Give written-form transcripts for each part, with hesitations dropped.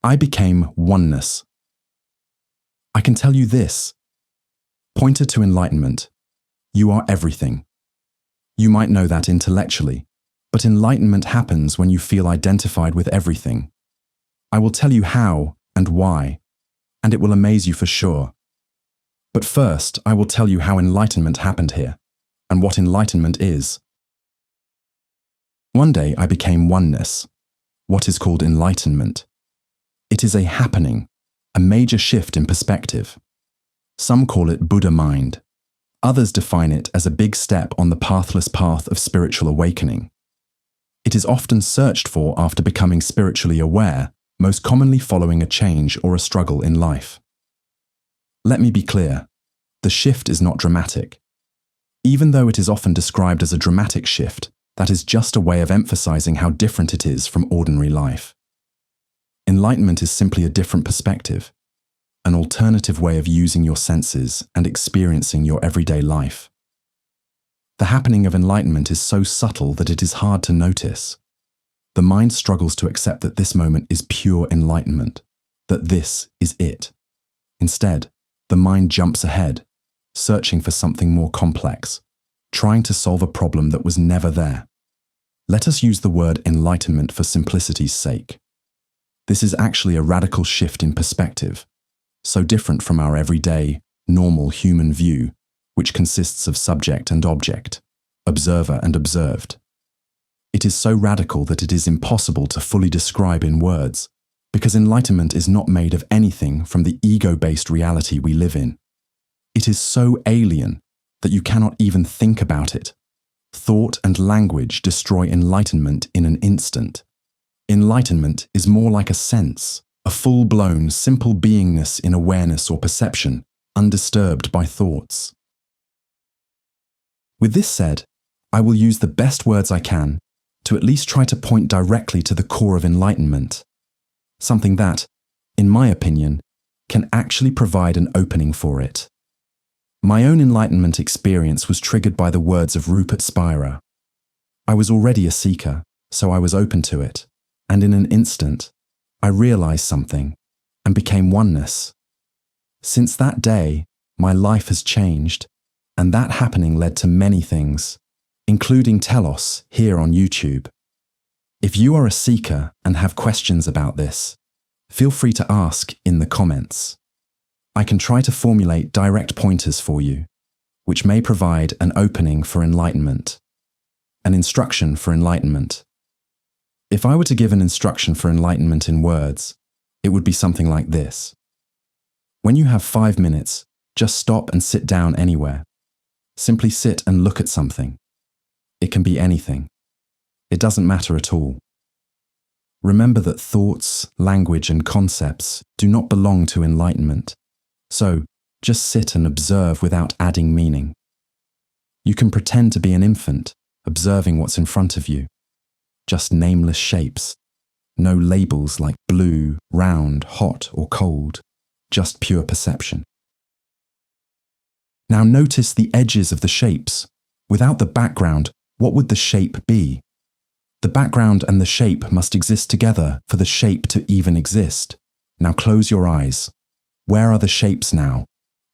I became oneness. I can tell you this. Pointer to enlightenment. You are everything. You might know that intellectually, but enlightenment happens when you feel identified with everything. I will tell you how and why, and it will amaze you for sure. But first, I will tell you how enlightenment happened here, and what enlightenment is. One day I became oneness, what is called enlightenment. It is a happening, a major shift in perspective. Some call it Buddha mind. Others define it as a big step on the pathless path of spiritual awakening. It is often searched for after becoming spiritually aware, most commonly following a change or a struggle in life. Let me be clear, the shift is not dramatic. Even though it is often described as a dramatic shift, that is just a way of emphasizing how different it is from ordinary life. Enlightenment is simply a different perspective, an alternative way of using your senses and experiencing your everyday life. The happening of enlightenment is so subtle that it is hard to notice. The mind struggles to accept that this moment is pure enlightenment, that this is it. Instead, the mind jumps ahead, searching for something more complex, trying to solve a problem that was never there. Let us use the word enlightenment for simplicity's sake. This is actually a radical shift in perspective, so different from our everyday, normal human view, which consists of subject and object, observer and observed. It is so radical that it is impossible to fully describe in words, because enlightenment is not made of anything from the ego-based reality we live in. It is so alien that you cannot even think about it. Thought and language destroy enlightenment in an instant. Enlightenment is more like a sense, a full-blown, simple beingness in awareness or perception, undisturbed by thoughts. With this said, I will use the best words I can to at least try to point directly to the core of enlightenment, something that, in my opinion, can actually provide an opening for it. My own enlightenment experience was triggered by the words of Rupert Spira. I was already a seeker, so I was open to it, and in an instant, I realized something and became oneness. Since that day, my life has changed, and that happening led to many things, including Telos here on YouTube. If you are a seeker and have questions about this, feel free to ask in the comments. I can try to formulate direct pointers for you, which may provide an opening for enlightenment, an instruction for enlightenment. If I were to give an instruction for enlightenment in words, it would be something like this. When you have 5 minutes, just stop and sit down anywhere. Simply sit and look at something. It can be anything. It doesn't matter at all. Remember that thoughts, language, and concepts do not belong to enlightenment. So, just sit and observe without adding meaning. You can pretend to be an infant, observing what's in front of you. Just nameless shapes. No labels like blue, round, hot, or cold. Just pure perception. Now notice the edges of the shapes. Without the background, what would the shape be? The background and the shape must exist together for the shape to even exist. Now close your eyes. Where are the shapes now?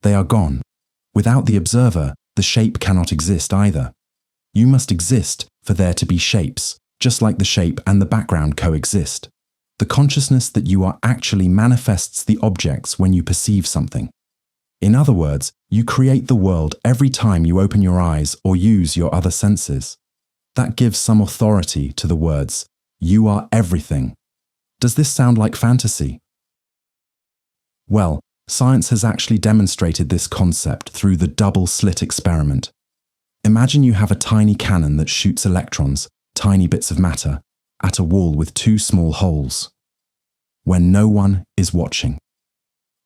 They are gone. Without the observer, the shape cannot exist either. You must exist for there to be shapes, just like the shape and the background coexist. The consciousness that you are actually manifests the objects when you perceive something. In other words, you create the world every time you open your eyes or use your other senses. That gives some authority to the words, "You are everything." Does this sound like fantasy? Well, science has actually demonstrated this concept through the double slit experiment. Imagine you have a tiny cannon that shoots electrons, tiny bits of matter, at a wall with 2 small holes. When no one is watching.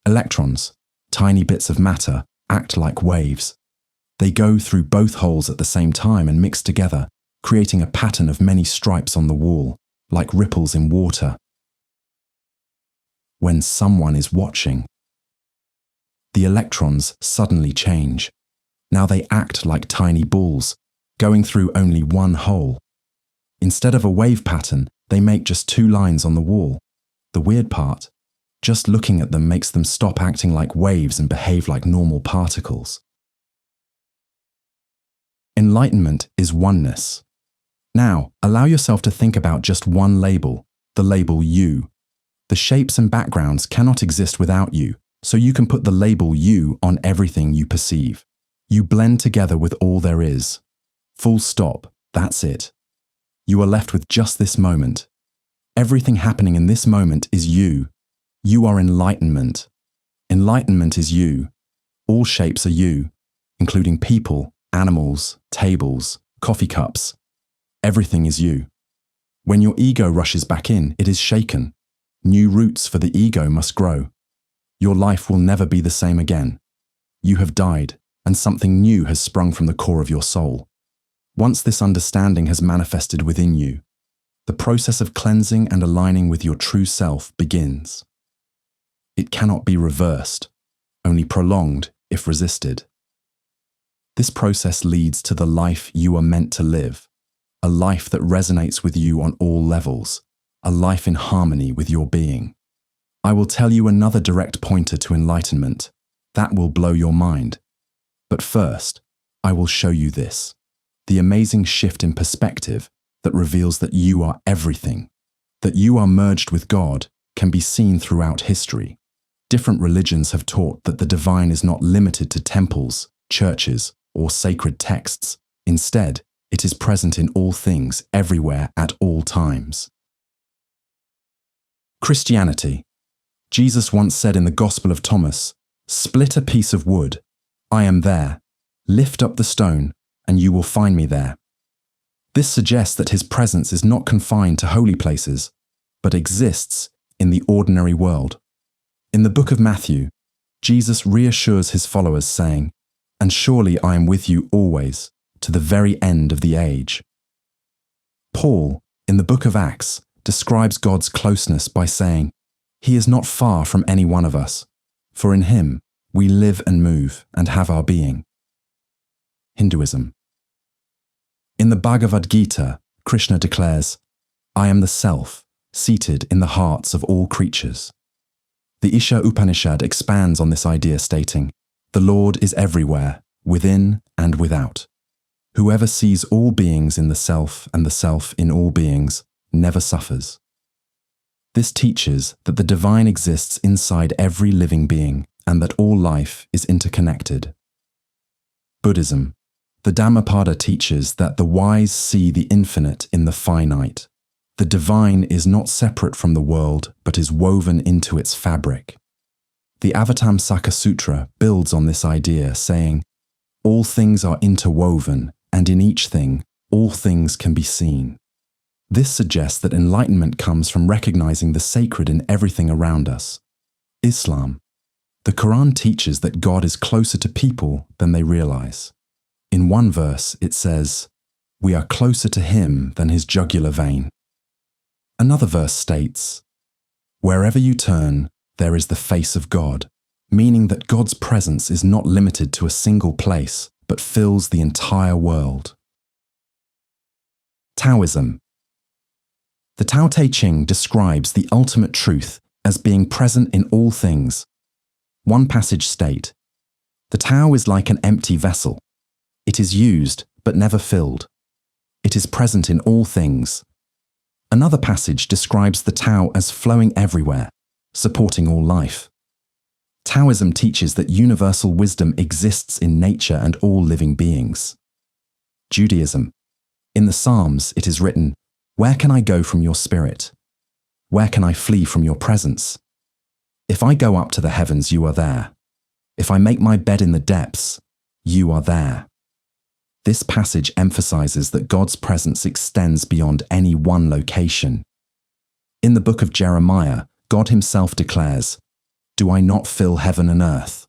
Electrons, tiny bits of matter, act like waves. They go through both holes at the same time and mix together, creating a pattern of many stripes on the wall, like ripples in water. When someone is watching, the electrons suddenly change. Now they act like tiny balls, going through only one hole. Instead of a wave pattern, they make just 2 lines on the wall. The weird part Just looking at them makes them stop acting like waves and behave like normal particles. Enlightenment is oneness. Now, allow yourself to think about just one label, the label you. The shapes and backgrounds cannot exist without you, so you can put the label you on everything you perceive. You blend together with all there is. Full stop, that's it. You are left with just this moment. Everything happening in this moment is you. You are enlightenment. Enlightenment is you. All shapes are you, including people, animals, tables, coffee cups. Everything is you. When your ego rushes back in, it is shaken. New roots for the ego must grow. Your life will never be the same again. You have died, and something new has sprung from the core of your soul. Once this understanding has manifested within you, the process of cleansing and aligning with your true self begins. It cannot be reversed, only prolonged if resisted. This process leads to the life you are meant to live, a life that resonates with you on all levels, a life in harmony with your being. I will tell you another direct pointer to enlightenment. That will blow your mind. But first, I will show you this, the amazing shift in perspective that reveals that you are everything, that you are merged with God can be seen throughout history. Different religions have taught that the divine is not limited to temples, churches, or sacred texts. Instead, it is present in all things, everywhere, at all times. Christianity. Jesus once said in the Gospel of Thomas, "Split a piece of wood. I am there. Lift up the stone, and you will find me there." This suggests that his presence is not confined to holy places, but exists in the ordinary world. In the book of Matthew, Jesus reassures his followers saying, "And surely I am with you always, to the very end of the age." Paul, in the book of Acts, describes God's closeness by saying, "He is not far from any one of us, for in him we live and move and have our being." Hinduism. In the Bhagavad Gita, Krishna declares, "I am the Self, seated in the hearts of all creatures." The Isha Upanishad expands on this idea stating, "The Lord is everywhere, within and without. Whoever sees all beings in the Self and the Self in all beings never suffers." This teaches that the divine exists inside every living being and that all life is interconnected. Buddhism. The Dhammapada teaches that the wise see the infinite in the finite. The divine is not separate from the world, but is woven into its fabric. The Avatamsaka Sutra builds on this idea, saying, "All things are interwoven, and in each thing, all things can be seen." This suggests that enlightenment comes from recognizing the sacred in everything around us. Islam. The Quran teaches that God is closer to people than they realize. In one verse, it says, "We are closer to him than his jugular vein." Another verse states, "Wherever you turn, there is the face of God," meaning that God's presence is not limited to a single place, but fills the entire world. Taoism. The Tao Te Ching describes the ultimate truth as being present in all things. One passage states, "The Tao is like an empty vessel. It is used, but never filled. It is present in all things." Another passage describes the Tao as flowing everywhere, supporting all life. Taoism teaches that universal wisdom exists in nature and all living beings. Judaism. In the Psalms, it is written, "Where can I go from your spirit? Where can I flee from your presence? If I go up to the heavens, you are there. If I make my bed in the depths, you are there." This passage emphasizes that God's presence extends beyond any one location. In the book of Jeremiah, God himself declares, "Do I not fill heaven and earth?"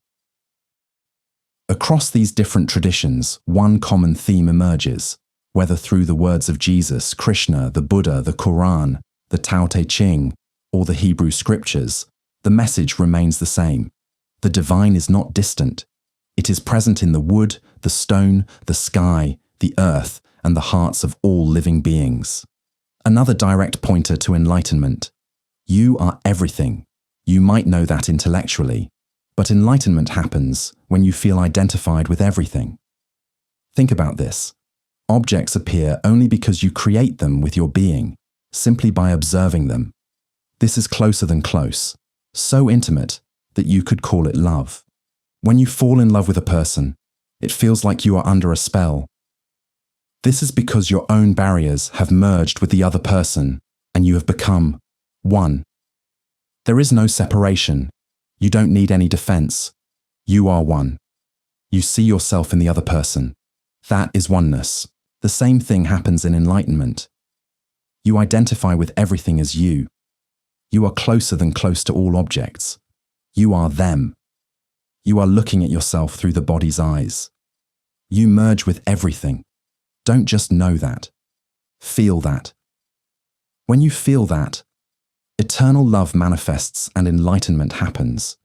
Across these different traditions, one common theme emerges, whether through the words of Jesus, Krishna, the Buddha, the Quran, the Tao Te Ching, or the Hebrew scriptures. The message remains the same. The divine is not distant. It is present in the wood, the stone, the sky, the earth, and the hearts of all living beings. Another direct pointer to enlightenment. You are everything. You might know that intellectually, but enlightenment happens when you feel identified with everything. Think about this. Objects appear only because you create them with your being, simply by observing them. This is closer than close, so intimate that you could call it love. When you fall in love with a person, it feels like you are under a spell. This is because your own barriers have merged with the other person and you have become one. There is no separation. You don't need any defense. You are one. You see yourself in the other person. That is oneness. The same thing happens in enlightenment. You identify with everything as you. You are closer than close to all objects. You are them. You are looking at yourself through the body's eyes. You merge with everything. Don't just know that. Feel that. When you feel that, eternal love manifests and enlightenment happens.